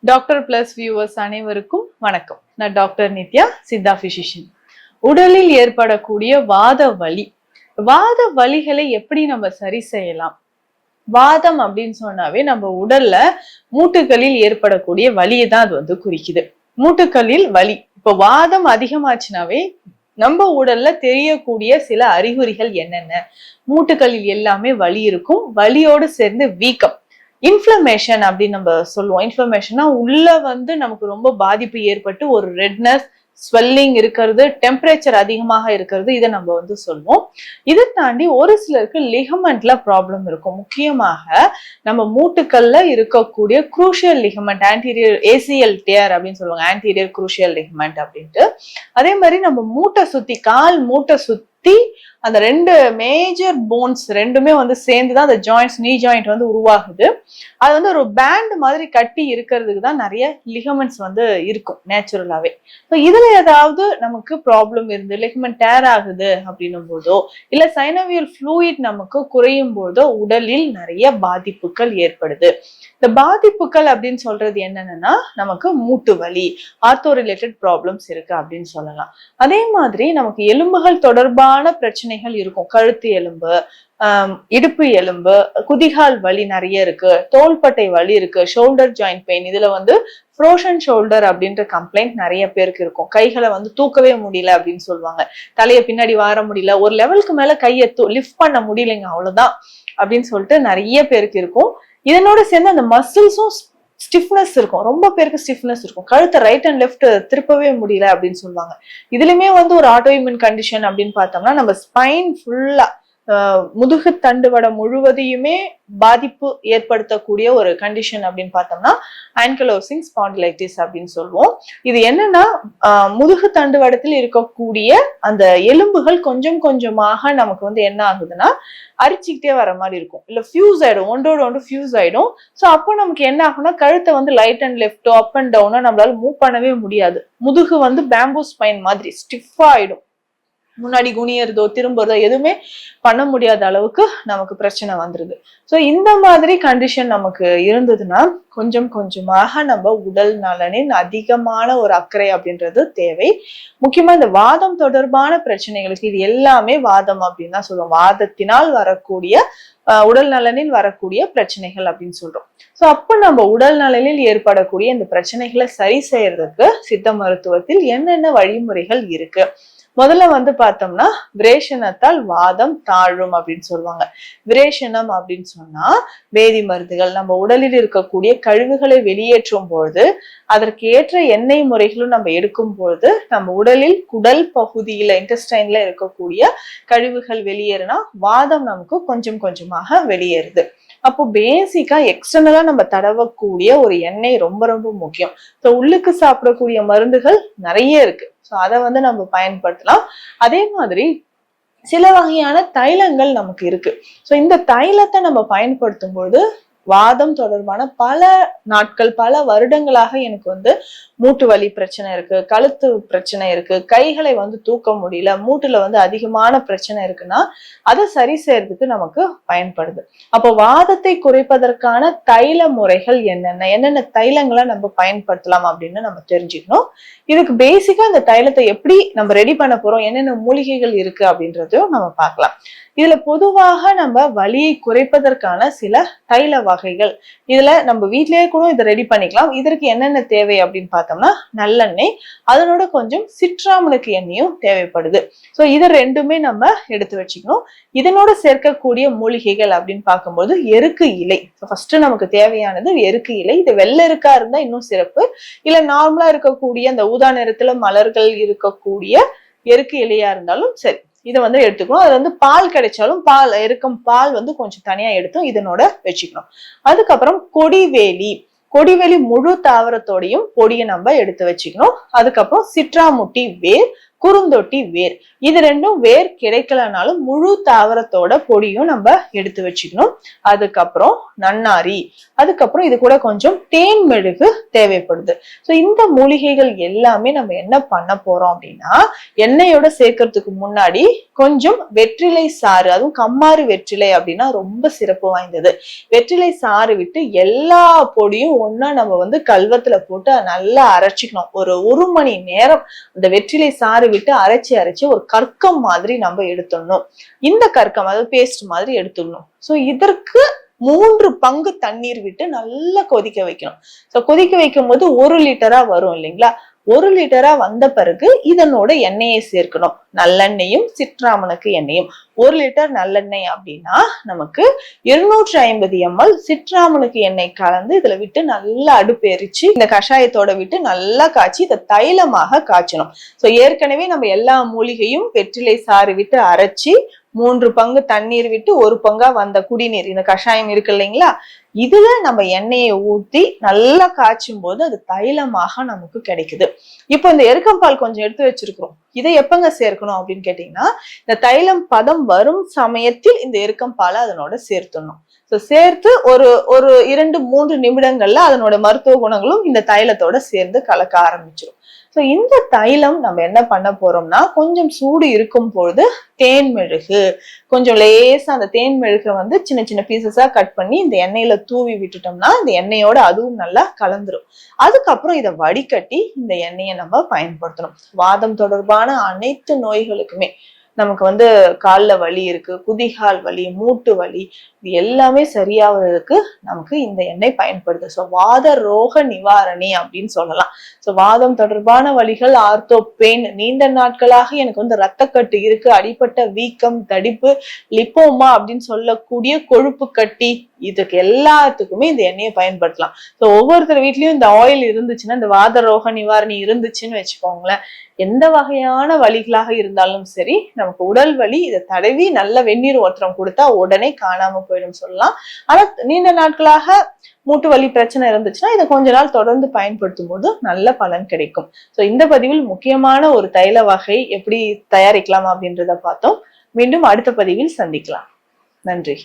Doctor plus viewers அனைவருக்கும் வணக்கம். நான் டாக்டர் நித்யா, சித்தா பிசிஷியன். உடலில் ஏற்படக்கூடிய வாத வலிகளை எப்படி நம்ம சரி செய்யலாம்? வாதம் அப்படின்னு சொன்னாவே நம்ம உடல்ல மூட்டுகளில் ஏற்படக்கூடிய வலியை தான் அது வந்து குறிக்குது. மூட்டுகளில் வலி, இப்ப வாதம் அதிகமாச்சுனாவே நம்ம உடல்ல தெரியக்கூடிய சில அறிகுறிகள் என்னென்ன? மூட்டுகளில் எல்லாமே வலி இருக்கும், வலியோடு சேர்ந்து வீக்கம், இன்ஃப்ளமேஷன் அப்படின்னு நம்ம சொல்லுவோம். இன்ஃப்ளமேஷன்னா உள்ள வந்து நமக்கு ரொம்ப பாதிப்பு ஏற்பட்டு ஒரு ரெட்னஸ், ஸ்வெல்லிங் இருக்கிறது, டெம்பரேச்சர் அதிகமாக இருக்கிறது, இதை நம்ம வந்து சொல்லுவோம். இதை தாண்டி ஒரு சிலருக்கு லிகமெண்ட்ல ப்ராப்ளம் இருக்கும். முக்கியமாக நம்ம மூட்டுக்கள்ல இருக்கக்கூடிய cruciate ligament, anterior ACL tear அப்படின்னு சொல்லுவாங்க, ஆன்டீரியர் குரூஷியல் லிகமெண்ட் அப்படின்ட்டு. அதே மாதிரி நம்ம மூட்டை சுத்தி, கால் மூட்டை சுத்தி அந்த ரெண்டு மேஜர் போன்ஸ் ரெண்டுமே வந்து சேர்ந்துதான் அந்த ஜாயிண்ட்ஸ், நீ ஜாயிண்ட் வந்து உருவாகுது. அது வந்து ஒரு பேண்ட் மாதிரி கட்டி இருக்கிறதுக்கு தான் நிறைய லிகமெண்ட்ஸ் வந்து இருக்கும் நேச்சுரலாவே. ஸோ இதுல ஏதாவது நமக்கு ப்ராப்ளம் இருந்து லிகமெண்ட் டேர் ஆகுது அப்படின்னும் போதோ, இல்ல சைனவியல் ஃப்ளூயிட் நமக்கு குறையும் போதோ உடலில் நிறைய பாதிப்புகள் ஏற்படுது. இந்த பாதிப்புகள் அப்படின்னு சொல்றது என்னன்னா, நமக்கு மூட்டு வலி, ஆர்த்தோ ரிலேட்டட் ப்ராப்ளம்ஸ் இருக்கு அப்படின்னு சொல்லலாம். அதே மாதிரி நமக்கு எலும்புகள் தொடர்பான பிரச்சனைகள் இருக்கும். கழுத்து எலும்பு, இடுப்பு எலும்பு, குதிகால் வலி நிறைய இருக்கு, தோள்பட்டை வலி இருக்கு, ஷோல்டர் ஜாயிண்ட் பெயின். இதுல வந்து ஃப்ரோஷன் ஷோல்டர் அப்படின்ற கம்ப்ளைண்ட் நிறைய பேருக்கு இருக்கும். கைகளை வந்து தூக்கவே முடியல அப்படின்னு சொல்லுவாங்க, தலையை பின்னாடி வார முடியல, ஒரு லெவலுக்கு மேல கையை லிஃப்ட் பண்ண முடியலைங்க அவ்வளவுதான் அப்படின்னு சொல்லிட்டு நிறைய பேருக்கு இருக்கும். இதனோட சேர்ந்து அந்த மசில்ஸும் ஸ்டிஃப்னஸ் இருக்கும். ரொம்ப பேருக்கு ஸ்டிஃப்னஸ் இருக்கும், கழுத்தை ரைட் அண்ட் லெஃப்ட் திருப்பவே முடியல அப்படின்னு சொல்லுவாங்க. இதுலயுமே வந்து ஒரு ஆட்டோஇம்யூன் கண்டிஷன் அப்படின்னு பார்த்தோம்னா, நம்ம ஸ்பைன் ஃபுல்லா, முதுகு தண்டுவடம் முழுவதையுமே பாதிப்பு ஏற்படுத்தக்கூடிய ஒரு கண்டிஷன் அப்படின்னு பார்த்தோம்னா ஆன்கிலோசிங் ஸ்பாண்டிலைட்டிஸ் அப்படின்னு சொல்லுவோம். இது என்னன்னா, முதுகு தண்டுவடத்தில் இருக்கக்கூடிய அந்த எலும்புகள் கொஞ்சம் கொஞ்சமாக நமக்கு வந்து என்ன ஆகுதுன்னா அரிச்சுக்கிட்டே வர மாதிரி இருக்கும், இல்ல ஃபியூஸ் ஆயிடும், ஒன்றோட ஒன்று ஃபியூஸ் ஆயிடும். ஸோ அப்போ நமக்கு என்ன ஆகும்னா, கழுத்தை வந்து ரைட் அண்ட் லெஃப்டோ அப் அண்ட் டவுனோ நம்மளால மூவ் பண்ணவே முடியாது. முதுகு வந்து பேம்பூ ஸ்பைன் மாதிரி ஸ்டிஃபா ஆயிடும். முன்னாடி குனியறதோ திரும்புறதோ எதுவுமே பண்ண முடியாத அளவுக்கு நமக்கு பிரச்சனை வந்துருது. ஸோ இந்த மாதிரி கண்டிஷன் நமக்கு இருந்ததுன்னா கொஞ்சம் கொஞ்சமாக நம்ம உடல் நலனின் அதிகமான ஒரு அக்கறை அப்படின்றது தேவை. முக்கியமா இந்த வாதம் தொடர்பான பிரச்சனைகளுக்கு, இது எல்லாமே வாதம் அப்படின்னு தான் சொல்லுவோம். வாதத்தினால் வரக்கூடிய உடல் நலனில் வரக்கூடிய பிரச்சனைகள் அப்படின்னு சொல்றோம். ஸோ அப்ப நம்ம உடல் நலனில் ஏற்படக்கூடிய இந்த பிரச்சனைகளை சரி செய்யறதுக்கு சித்த மருத்துவத்தில் என்னென்ன வழிமுறைகள் இருக்கு? முதல்ல வந்து பார்த்தோம்னா, விரேஷனத்தால் வாதம் தாழும் அப்படின்னு சொல்லுவாங்க. விரேஷனம் அப்படின்னு சொன்னா வேதி மருந்துகள், நம்ம உடலில் இருக்கக்கூடிய கழிவுகளை வெளியேற்றும் பொழுது அதற்கு ஏற்ற எண்ணெய் முறைகளும் நம்ம எடுக்கும் பொழுது நம்ம உடலில் குடல் பகுதியில, இன்டெஸ்டைன்ல இருக்கக்கூடிய கழிவுகள் வெளியேறினா வாதம் நமக்கு கொஞ்சம் கொஞ்சமாக வெளியேறுது. அப்போ பேசிக்கா எக்ஸ்டர்னலா நம்ம தடவக்கூடிய ஒரு எண்ணெய் ரொம்ப ரொம்ப முக்கியம். ஸோ உள்ளுக்கு சாப்பிடக்கூடிய மருந்துகள் நிறைய இருக்கு, ஸோ அதை வந்து நம்ம பயன்படுத்தலாம். அதே மாதிரி சில வகையான தைலங்கள் நமக்கு இருக்கு. ஸோ இந்த தைலத்தை நம்ம பயன்படுத்தும் பொழுது வாதம் தொடர்பான பல நாட்கள், பல வருடங்களாக எனக்கு வந்து மூட்டு வலி பிரச்சனை இருக்கு, கழுத்து பிரச்சனை இருக்கு, கைகளை வந்து தூக்க முடியல, மூட்டுல வந்து அதிகமான பிரச்சனை இருக்குன்னா அதை சரி செய்யறதுக்கு நமக்கு பயன்படுது. அப்போ வாதத்தை குறைப்பதற்கான தைல முறைகள் என்னென்ன தைலங்களை நம்ம பயன்படுத்தலாம் அப்படின்னு நம்ம தெரிஞ்சுக்கணும். இதுக்கு பேசிக்கா இந்த தைலத்தை எப்படி நம்ம ரெடி பண்ண போறோம், என்னென்ன மூலிகைகள் இருக்கு அப்படின்றதையும் நம்ம பார்க்கலாம். இதுல பொதுவாக நம்ம வலியை குறைப்பதற்கான சில தைல வகைகள், இதுல நம்ம வீட்லயே கூட இதை ரெடி பண்ணிக்கலாம். இதற்கு என்னென்ன தேவை அப்படின்னு பார்த்தோம்னா, நல்லெண்ணெய், அதனோட கொஞ்சம் சிட்ராமுனுக்கு எண்ணெயும் தேவைப்படுது. ஸோ இதை ரெண்டுமே நம்ம எடுத்து வச்சுக்கணும். இதனோட சேர்க்கக்கூடிய மூலிகைகள் அப்படின்னு பார்க்கும்போது எருக்கு இலை. ஃபர்ஸ்ட் நமக்கு தேவையானது எருக்கு இலை. இது வெள்ளை எருக்கா இருந்தா இன்னும் சிறப்பு, இல்ல நார்மலா இருக்கக்கூடிய அந்த ஊதா நிறத்துல மலர்கள் இருக்கக்கூடிய எருக்கு இலையா இருந்தாலும் சரி, இதை வந்து எடுத்துக்கணும். அதுல வந்து பால் கிடைச்சாலும் பால் வந்து கொஞ்சம் தனியா எடுத்தும் இதனோட வச்சுக்கணும். அதுக்கப்புறம் கொடிவேலி முழு தாவரத்தோடையும் பொடியை நம்ம எடுத்து வச்சுக்கணும். அதுக்கப்புறம் சிட்ராமுட்டி வேர், குறுந்தொட்டி வேர், இது ரெண்டும் வேர் கிடைக்கலனாலும் முழு தாவரத்தோட பொடியும் நம்ம எடுத்து வச்சுக்கணும். அதுக்கப்புறம் நன்னாரி, அதுக்கப்புறம் இது கூட கொஞ்சம் தேன் மெழுகு தேவைப்படுது. சோ இந்த மூலிகைகள் எல்லாமே நம்ம என்ன பண்ண போறோம் அப்படின்னா, எண்ணெயோட சேர்க்கறதுக்கு முன்னாடி கொஞ்சம் வெற்றிலை சாறு, அதுவும் கம்மாறு வெற்றிலை அப்படின்னா ரொம்ப சிறப்பு வாய்ந்தது. வெற்றிலை சாறு விட்டு எல்லா பொடியும் ஒன்னா நம்ம கல்வத்துல போட்டு நல்லா அரைச்சிக்கணும். ஒரு மணி நேரம் அந்த வெற்றிலை சாறு விட்டு அரைச்சு ஒரு கற்கம் மாதிரி நம்ம எடுத்துடணும். இந்த கற்கம் அதாவது பேஸ்ட் மாதிரி எடுத்துடணும். சோ இதற்கு 3 பங்கு தண்ணீர் விட்டு நல்லா கொதிக்க வைக்கணும். சோ கொதிக்க வைக்கும் போது 1 லிட்டரா வரும் இல்லைங்களா? 1 லிட்டரா வந்த பிறகு இதனோட எண்ணெயை சேர்க்கணும். நல்லெண்ணெயும் சிற்றாமணுக்கு எண்ணெயும். 1 லிட்டர் நல்லெண்ணெய் அப்படின்னா நமக்கு 250 ml சிற்றாமணுக்கு எண்ணெய் கலந்து இதுல விட்டு நல்லா அடுப்பு எரிச்சு இந்த கஷாயத்தோட விட்டு நல்லா காய்ச்சி இதை தைலமாக காய்ச்சணும். சோ ஏற்கனவே நம்ம எல்லா மூலிகையும் வெற்றிலை சாறு விட்டு அரைச்சி 3 பங்கு தண்ணீர் விட்டு 1 பங்கா வந்த குடிநீர் இந்த கஷாயம் இருக்கு இல்லைங்களா? இதுல நம்ம எண்ணெயை ஊத்தி நல்லா காய்ச்சும் போது அது தைலமாக நமக்கு கிடைக்குது. இப்போ இந்த எருக்கம்பால் கொஞ்சம் எடுத்து வச்சிருக்கிறோம். இதை எப்பங்க சேர்க்கணும் அப்படின்னு கேட்டீங்கன்னா, இந்த தைலம் பதம் வரும் சமயத்தில் இந்த எருக்கம்பாலை அதனோட சேர்த்துடணும். சேர்த்து ஒரு 2-3 நிமிடங்கள்ல அதனோட மருத்துவ குணங்களும் இந்த தைலத்தோட சேர்ந்து கலக்க ஆரம்பிச்சிடும். இந்த தைலம் நம்ம என்ன பண்ண போறோம்னா, கொஞ்சம் சூடு இருக்கும் பொழுது தேன் மெழுகு கொஞ்சம் லேசா அந்த தேன் மெழுகை சின்ன சின்ன பீசஸா கட் பண்ணி இந்த எண்ணெயில தூவி விட்டுட்டோம்னா இந்த எண்ணெயோட அதுவும் நல்லா கலந்துரும். அதுக்கப்புறம் இதை வடிகட்டி இந்த எண்ணெயை நம்ம பயன்படுத்தணும். வாதம் தொடர்பான அனைத்து நோய்களுக்குமே நமக்கு கால்ல வலி இருக்கு, குதிகால் வலி, மூட்டு வலி, இது எல்லாமே சரியாவதற்கு நமக்கு இந்த எண்ணெய் பயன்படுது. சோ வாத ரோக நிவாரணி அப்படின்னு சொல்லலாம். சோ வாதம் தொடர்பான வலிகள், ஆர்த்தோ பெயின், நீண்ட நாட்களாக எனக்கு ரத்தக்கட்டு இருக்கு, அடிப்பட்ட வீக்கம், தடிப்பு, லிப்போமா அப்படின்னு சொல்லக்கூடிய கொழுப்பு கட்டி, இதுக்கு எல்லாத்துக்குமே இந்த எண்ணெயை பயன்படுத்தலாம். சோ ஒவ்வொருத்தர் வீட்லயும் இந்த ஆயில் இருந்துச்சுன்னா, இந்த வாத ரோக நிவாரணி இருந்துச்சுன்னு வச்சுக்கோங்களேன், எந்த வகையான வலிகளாக இருந்தாலும் சரி, நமக்கு உடல் வலி இதை தடவி நல்ல வெந்நீர் ஒற்றம் கொடுத்தா உடனே காணாம போயிடும் சொல்லலாம். ஆனா நீண்ட நாட்களாக மூட்டு வலி பிரச்சனை இருந்துச்சுன்னா இதை கொஞ்ச நாள் தொடர்ந்து பயன்படுத்தும் போது நல்ல பலன் கிடைக்கும். சோ இந்த பதிவில் முக்கியமான ஒரு தைல வகை எப்படி தயாரிக்கலாம் அப்படின்றத பார்த்தோம். மீண்டும் அடுத்த பதிவில் சந்திக்கலாம். நன்றி.